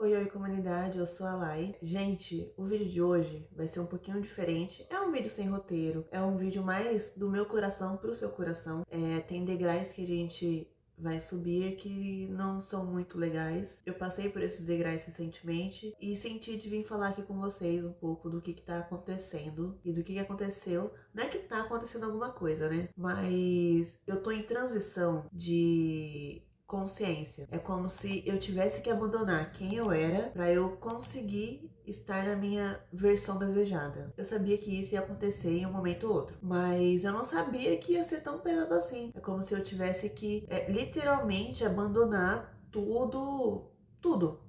Oi, oi comunidade, eu sou a Lai. Gente, o vídeo de hoje vai ser um pouquinho diferente. É um vídeo sem roteiro, é um vídeo mais do meu coração pro seu coração. Tem degraus que a gente vai subir que não são muito legais. Eu passei por esses degraus recentemente e senti de vir falar aqui com vocês um pouco do que tá acontecendo e do que aconteceu. Não é que tá acontecendo alguma coisa, né? Mas eu tô em transição de consciência. É como se eu tivesse que abandonar quem eu era para eu conseguir estar na minha versão desejada. Eu sabia que isso ia acontecer em um momento ou outro, mas eu não sabia que ia ser tão pesado assim. É como se eu tivesse que literalmente abandonar tudo, tudo.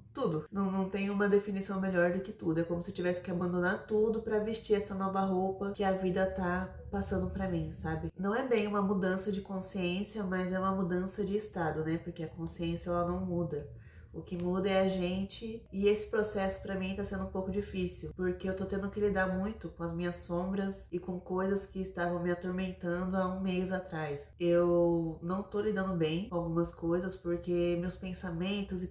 Não tem uma definição melhor do que tudo. É como se eu tivesse que abandonar tudo para vestir essa nova roupa que a vida tá passando para mim, sabe? Não é bem uma mudança de consciência, mas é uma mudança de estado, né? Porque a consciência ela não muda. O que muda é a gente, e esse processo pra mim tá sendo um pouco difícil, porque eu tô tendo que lidar muito com as minhas sombras e com coisas que estavam me atormentando há um mês atrás. Eu não tô lidando bem com algumas coisas porque meus pensamentos,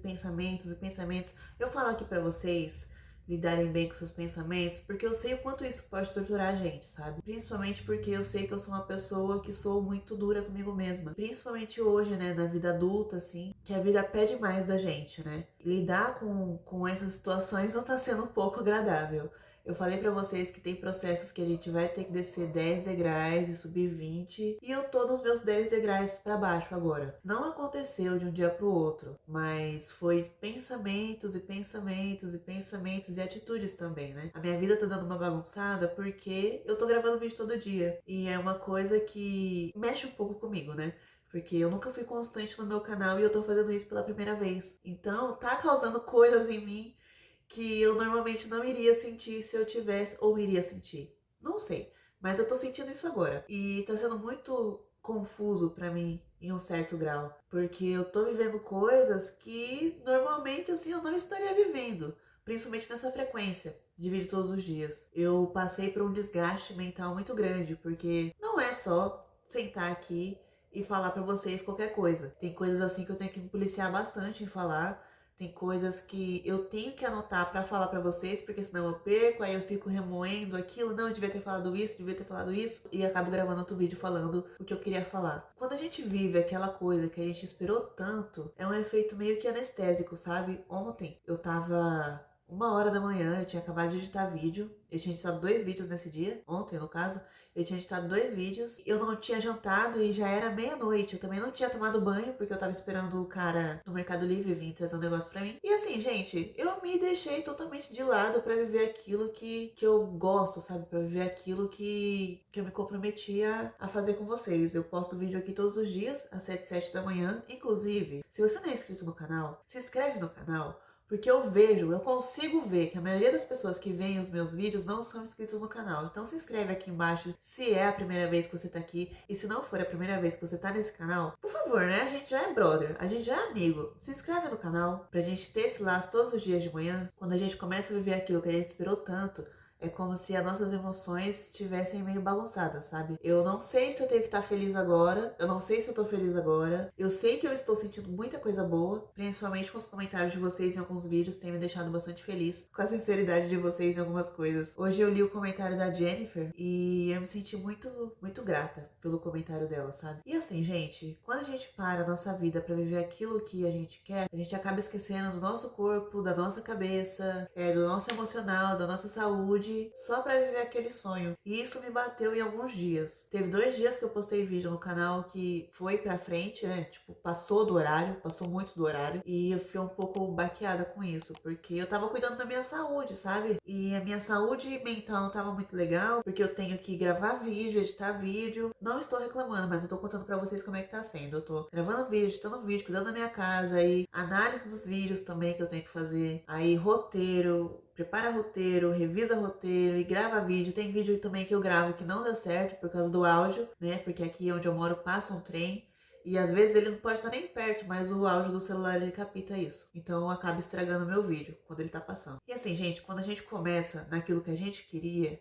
eu falo aqui pra vocês lidarem bem com seus pensamentos, porque eu sei o quanto isso pode torturar a gente, sabe? Principalmente porque eu sei que eu sou uma pessoa que sou muito dura comigo mesma. Principalmente hoje, né, na vida adulta, assim, que a vida pede mais da gente, né? Lidar com essas situações não tá sendo um pouco agradável. Eu falei pra vocês que tem processos que a gente vai ter que descer 10 degraus e subir 20, e eu tô nos meus 10 degraus pra baixo agora. Não aconteceu de um dia pro outro, mas foi pensamentos e pensamentos e pensamentos e atitudes também, né? A minha vida tá dando uma bagunçada porque eu tô gravando vídeo todo dia, e é uma coisa que mexe um pouco comigo, né? Porque eu nunca fui constante no meu canal e eu tô fazendo isso pela primeira vez. Então tá causando coisas em mim que eu normalmente não iria sentir se eu tivesse, ou iria sentir. Não sei, mas eu tô sentindo isso agora. E tá sendo muito confuso pra mim em um certo grau, porque eu tô vivendo coisas que normalmente assim eu não estaria vivendo, principalmente nessa frequência de vídeo todos os dias. Eu passei por um desgaste mental muito grande, porque não é só sentar aqui e falar pra vocês qualquer coisa. Tem coisas assim que eu tenho que me policiar bastante em falar. Tem coisas que eu tenho que anotar pra falar pra vocês, porque senão eu perco, aí eu fico remoendo aquilo. Não, eu devia ter falado isso, devia ter falado isso. E acabo gravando outro vídeo falando o que eu queria falar. Quando a gente vive aquela coisa que a gente esperou tanto, é um efeito meio que anestésico, sabe? Ontem eu tava 1 hora da manhã, eu tinha acabado de editar vídeo. Eu tinha editado 2 vídeos nesse dia, ontem no caso. Eu tinha editado 2 vídeos. Eu não tinha jantado e já era meia-noite. Eu também não tinha tomado banho, porque eu tava esperando o cara do Mercado Livre vir trazer um negócio pra mim. E assim, gente, eu me deixei totalmente de lado pra viver aquilo que eu gosto, sabe? Pra viver aquilo que eu me comprometi a fazer com vocês. Eu posto vídeo aqui todos os dias, às 7, 7 da manhã. Inclusive, se você não é inscrito no canal, se inscreve no canal. Porque eu consigo ver que a maioria das pessoas que veem os meus vídeos não são inscritos no canal. Então se inscreve aqui embaixo se é a primeira vez que você tá aqui. E se não for a primeira vez que você tá nesse canal, por favor, né? A gente já é brother, a gente já é amigo. Se inscreve no canal pra gente ter esse laço todos os dias de manhã. Quando a gente começa a viver aquilo que a gente esperou tanto, é como se as nossas emoções estivessem meio bagunçadas, sabe? Eu não sei se eu tenho que estar feliz agora, eu não sei se eu tô feliz agora. Eu sei que eu estou sentindo muita coisa boa, principalmente com os comentários de vocês em alguns vídeos, tem me deixado bastante feliz com a sinceridade de vocês em algumas coisas. Hoje eu li o comentário da Jennifer e eu me senti muito grata pelo comentário dela, sabe? E assim, gente, quando a gente para a nossa vida pra viver aquilo que a gente quer, a gente acaba esquecendo do nosso corpo, da nossa cabeça, do nosso emocional, da nossa saúde, só pra viver aquele sonho. E isso me bateu em alguns dias. Teve 2 dias que eu postei vídeo no canal que foi pra frente, né? Tipo, passou do horário, passou muito do horário. E eu fiquei um pouco baqueada com isso, porque eu tava cuidando da minha saúde, sabe? E a minha saúde mental não tava muito legal, porque eu tenho que gravar vídeo, editar vídeo. Não estou reclamando, mas eu tô contando pra vocês como é que tá sendo. Eu tô gravando vídeo, editando vídeo, cuidando da minha casa, aí análise dos vídeos também que eu tenho que fazer, aí roteiro, prepara roteiro, revisa roteiro e grava vídeo. Tem vídeo também que eu gravo que não deu certo por causa do áudio, né? Porque aqui onde eu moro passa um trem e às vezes ele não pode estar nem perto, mas o áudio do celular ele capta isso. Então acaba estragando meu vídeo quando ele tá passando. E assim, gente, quando a gente começa naquilo que a gente queria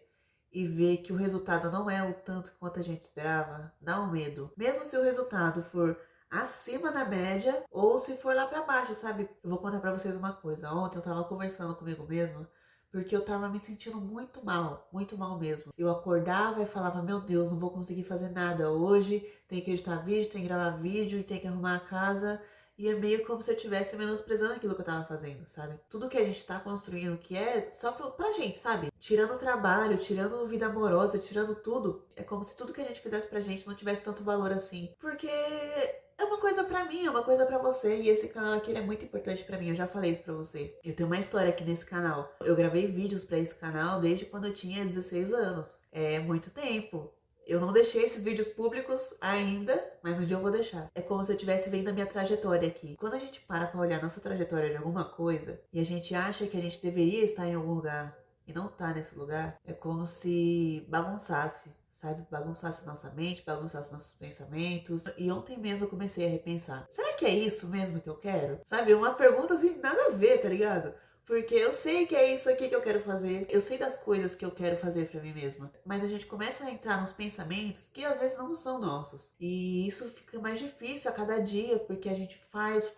e vê que o resultado não é o tanto quanto a gente esperava, dá um medo. Mesmo se o resultado for acima da média ou se for lá pra baixo, sabe? Eu vou contar pra vocês uma coisa. Ontem eu tava conversando comigo mesma porque eu tava me sentindo muito mal mesmo. Eu acordava e falava, meu Deus, não vou conseguir fazer nada hoje, tem que editar vídeo, tem que gravar vídeo e tem que arrumar a casa. E é meio como se eu estivesse menosprezando aquilo que eu tava fazendo, sabe? Tudo que a gente tá construindo, que é só pra gente, sabe? Tirando o trabalho, tirando vida amorosa, tirando tudo, é como se tudo que a gente fizesse pra gente não tivesse tanto valor assim. Porque é uma coisa pra mim, é uma coisa pra você. E esse canal aqui ele é muito importante pra mim, eu já falei isso pra você. Eu tenho uma história aqui nesse canal. Eu gravei vídeos pra esse canal desde quando eu tinha 16 anos. É muito tempo. Eu não deixei esses vídeos públicos ainda, mas um dia eu vou deixar. É como se eu estivesse vendo a minha trajetória aqui. Quando a gente para pra olhar nossa trajetória de alguma coisa e a gente acha que a gente deveria estar em algum lugar e não tá nesse lugar, é como se bagunçasse, sabe? Bagunçasse nossa mente, bagunçasse nossos pensamentos. E ontem mesmo eu comecei a repensar. Será que é isso mesmo que eu quero? Sabe? Uma pergunta assim, nada a ver, tá ligado? Porque eu sei que é isso aqui que eu quero fazer. Eu sei das coisas que eu quero fazer pra mim mesma. Mas a gente começa a entrar nos pensamentos que às vezes não são nossos. E isso fica mais difícil a cada dia, porque a gente faz.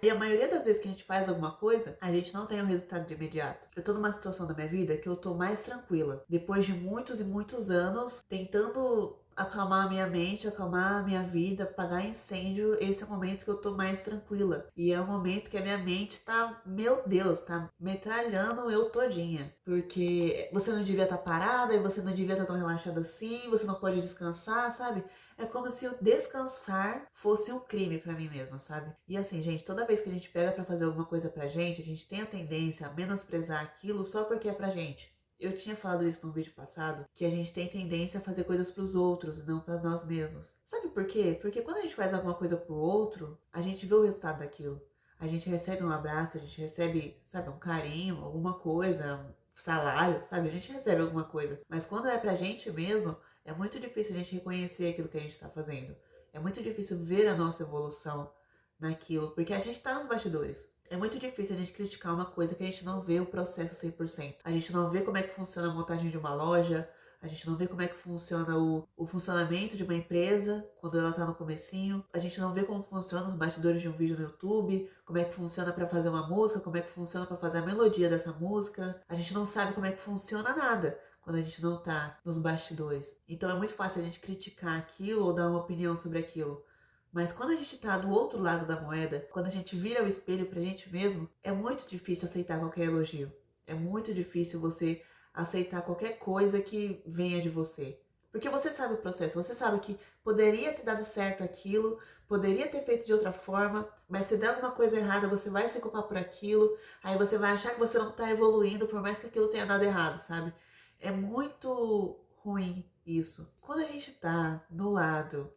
E a maioria das vezes que a gente faz alguma coisa, a gente não tem o resultado de imediato. Eu tô numa situação da minha vida que eu tô mais tranquila. Depois de muitos e muitos anos tentando acalmar a minha mente, acalmar a minha vida, apagar incêndio, esse é o momento que eu tô mais tranquila. E é o momento que a minha mente tá, meu Deus, tá metralhando eu todinha. Porque você não devia estar parada e você não devia estar tão relaxada assim, você não pode descansar, sabe? É como se o descansar fosse um crime pra mim mesma, sabe? E assim, gente, toda vez que a gente pega pra fazer alguma coisa pra gente, a gente tem a tendência a menosprezar aquilo só porque é pra gente. Eu tinha falado isso no vídeo passado, que a gente tem tendência a fazer coisas pros outros e não pra nós mesmos. Sabe por quê? Porque quando a gente faz alguma coisa pro outro, a gente vê o resultado daquilo. A gente recebe um abraço, a gente recebe, sabe, um carinho, alguma coisa, um salário, sabe? A gente recebe alguma coisa. Mas quando é pra gente mesmo, é muito difícil a gente reconhecer aquilo que a gente tá fazendo. É muito difícil ver a nossa evolução naquilo, porque a gente tá nos bastidores. É muito difícil a gente criticar uma coisa que a gente não vê o processo 100%. A gente não vê como é que funciona a montagem de uma loja, a gente não vê como é que funciona o funcionamento de uma empresa quando ela tá no comecinho, a gente não vê como funciona os bastidores de um vídeo no YouTube, como é que funciona para fazer uma música, como é que funciona para fazer a melodia dessa música. A gente não sabe como é que funciona nada quando a gente não tá nos bastidores. Então é muito fácil a gente criticar aquilo ou dar uma opinião sobre aquilo. Mas quando a gente tá do outro lado da moeda, quando a gente vira o espelho pra gente mesmo, é muito difícil aceitar qualquer elogio. É muito difícil você aceitar qualquer coisa que venha de você. Porque você sabe o processo, você sabe que poderia ter dado certo aquilo, poderia ter feito de outra forma, mas se der alguma coisa errada, você vai se culpar por aquilo, aí você vai achar que você não tá evoluindo, por mais que aquilo tenha dado errado, sabe? É muito ruim isso. Quando a gente tá do lado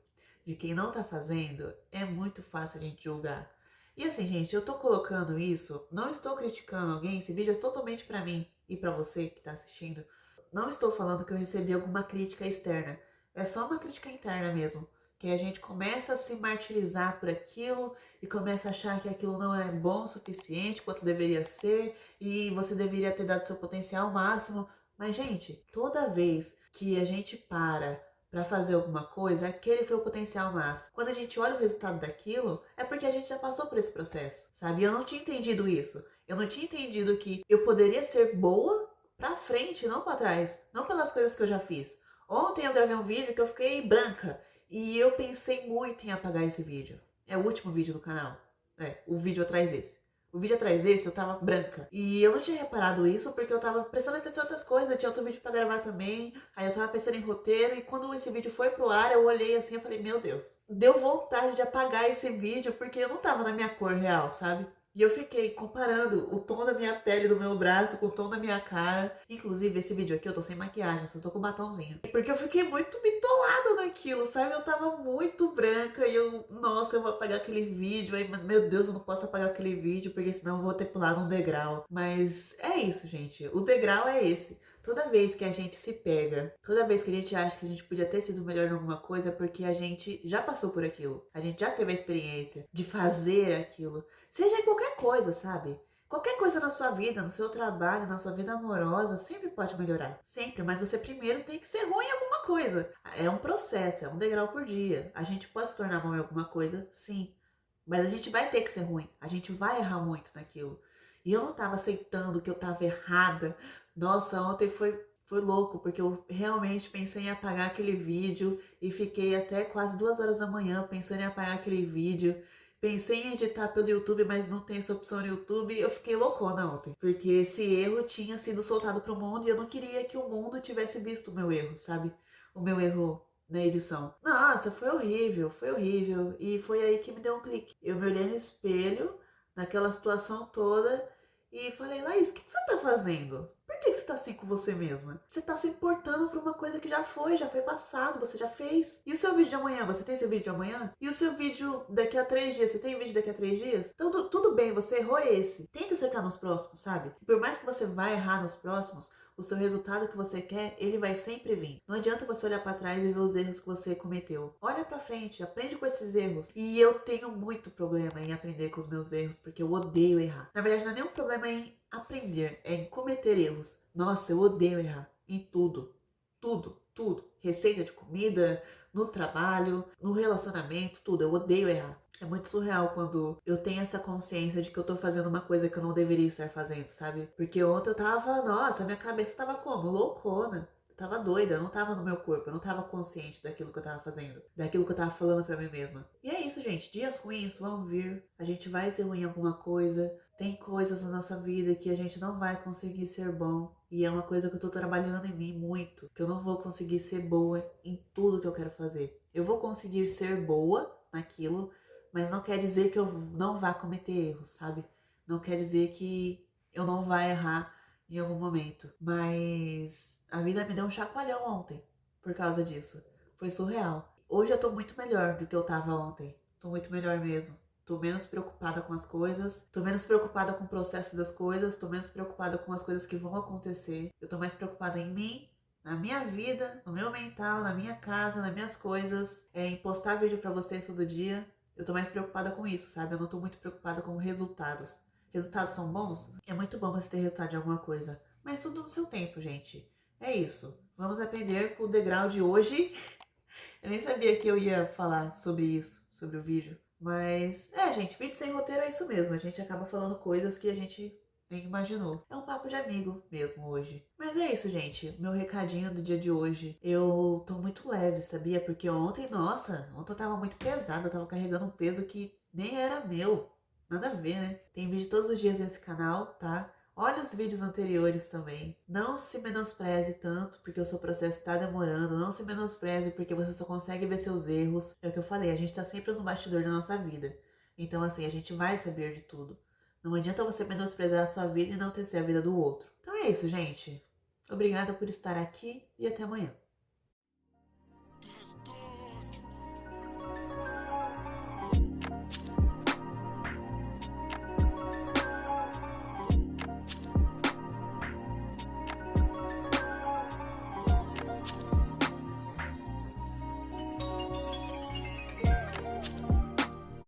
de quem não tá fazendo, é muito fácil a gente julgar. E assim, gente, eu tô colocando isso, não estou criticando alguém, esse vídeo é totalmente pra mim e pra você que tá assistindo. Não estou falando que eu recebi alguma crítica externa, é só uma crítica interna mesmo. Que a gente começa a se martirizar por aquilo e começa a achar que aquilo não é bom o suficiente quanto deveria ser e você deveria ter dado seu potencial máximo. Mas, gente, toda vez que a gente para fazer alguma coisa, aquele foi o potencial máximo. Quando a gente olha o resultado daquilo, é porque a gente já passou por esse processo, sabe? Eu não tinha entendido isso. Eu não tinha entendido que eu poderia ser boa pra frente, não pra trás. Não pelas coisas que eu já fiz. Ontem eu gravei um vídeo que eu fiquei branca e eu pensei muito em apagar esse vídeo. É o último vídeo do canal. É, o vídeo atrás desse. O vídeo atrás desse eu tava branca. E eu não tinha reparado isso porque eu tava prestando atenção em outras coisas. Eu tinha outro vídeo pra gravar também. Aí eu tava pensando em roteiro. E quando esse vídeo foi pro ar, eu olhei assim e falei, meu Deus. Deu vontade de apagar esse vídeo porque eu não tava na minha cor real, sabe? E eu fiquei comparando o tom da minha pele, do meu braço, com o tom da minha cara. Inclusive, esse vídeo aqui eu tô sem maquiagem, só tô com batomzinho. Porque eu fiquei muito bitolada naquilo, sabe? Eu tava muito branca e eu, nossa, eu vou apagar aquele vídeo. Aí, meu Deus, eu não posso apagar aquele vídeo, porque senão eu vou ter pulado um degrau. Mas é isso, gente. O degrau é esse. Toda vez que a gente se pega, toda vez que a gente acha que a gente podia ter sido melhor em alguma coisa, é porque a gente já passou por aquilo. A gente já teve a experiência de fazer aquilo. Seja em qualquer coisa, sabe? Qualquer coisa na sua vida, no seu trabalho, na sua vida amorosa, sempre pode melhorar. Sempre, mas você primeiro tem que ser ruim em alguma coisa. É um processo, é um degrau por dia. A gente pode se tornar bom em alguma coisa, sim. Mas a gente vai ter que ser ruim. A gente vai errar muito naquilo. E eu não tava aceitando que eu tava errada. Nossa, ontem foi louco, porque eu realmente pensei em apagar aquele vídeo e fiquei até quase 2 horas da manhã pensando em apagar aquele vídeo. Pensei em editar pelo YouTube, mas não tem essa opção no YouTube. Eu fiquei loucona ontem, porque esse erro tinha sido soltado pro mundo e eu não queria que o mundo tivesse visto o meu erro, sabe? O meu erro na edição. Nossa, foi horrível, foi horrível. E foi aí que me deu um clique. Eu me olhei no espelho, naquela situação toda, e falei, Laís, o que você tá fazendo? Por que você tá assim com você mesma? Você tá se importando por uma coisa que já foi passado, você já fez. E o seu vídeo de amanhã? Você tem seu vídeo de amanhã? E o seu vídeo daqui a 3 dias? Você tem vídeo daqui a 3 dias? Então tudo bem, você errou esse. Tenta acertar nos próximos, sabe? Por mais que você vá errar nos próximos, o seu resultado que você quer, ele vai sempre vir. Não adianta você olhar para trás e ver os erros que você cometeu. Olha para frente, aprende com esses erros. E eu tenho muito problema em aprender com os meus erros, porque eu odeio errar. Na verdade, não é nenhum problema em aprender, é em cometer erros. Nossa, eu odeio errar em tudo. Tudo, tudo. Receita de comida, no trabalho, no relacionamento, tudo. Eu odeio errar. É muito surreal quando eu tenho essa consciência de que eu tô fazendo uma coisa que eu não deveria estar fazendo, sabe? Porque ontem eu tava, nossa, minha cabeça tava como? Loucona. Eu tava doida, eu não tava no meu corpo, eu não tava consciente daquilo que eu tava fazendo, daquilo que eu tava falando pra mim mesma. E é isso, gente. Dias ruins vão vir, a gente vai ser ruim em alguma coisa. Tem coisas na nossa vida que a gente não vai conseguir ser bom. E é uma coisa que eu tô trabalhando em mim muito. Que eu não vou conseguir ser boa em tudo que eu quero fazer. Eu vou conseguir ser boa naquilo, mas não quer dizer que eu não vá cometer erros, sabe? Não quer dizer que eu não vá errar em algum momento. Mas a vida me deu um chacoalhão ontem por causa disso. Foi surreal. Hoje eu tô muito melhor do que eu tava ontem. Tô muito melhor mesmo. Tô menos preocupada com as coisas, tô menos preocupada com o processo das coisas, tô menos preocupada com as coisas que vão acontecer. Eu tô mais preocupada em mim, na minha vida, no meu mental, na minha casa, nas minhas coisas, em postar vídeo pra vocês todo dia. Eu tô mais preocupada com isso, sabe? Eu não tô muito preocupada com resultados. Resultados são bons? É muito bom você ter resultado de alguma coisa, mas tudo no seu tempo, gente. É isso. Vamos aprender com o degrau de hoje. Eu nem sabia que eu ia falar sobre isso, sobre o vídeo. Mas, gente, vídeo sem roteiro é isso mesmo. A gente acaba falando coisas que a gente nem imaginou. É um papo de amigo mesmo hoje. Mas é isso, gente. Meu recadinho do dia de hoje. Eu tô muito leve, sabia? Porque ontem, nossa, ontem eu tava muito pesada. Eu tava carregando um peso que nem era meu. Nada a ver, né? Tem vídeo todos os dias nesse canal, tá? Olha os vídeos anteriores também. Não se menospreze tanto porque o seu processo está demorando. Não se menospreze porque você só consegue ver seus erros. É o que eu falei, a gente tá sempre no bastidor da nossa vida. Então, assim, a gente vai saber de tudo. Não adianta você menosprezar a sua vida e não tecer a vida do outro. Então é isso, gente. Obrigada por estar aqui e até amanhã.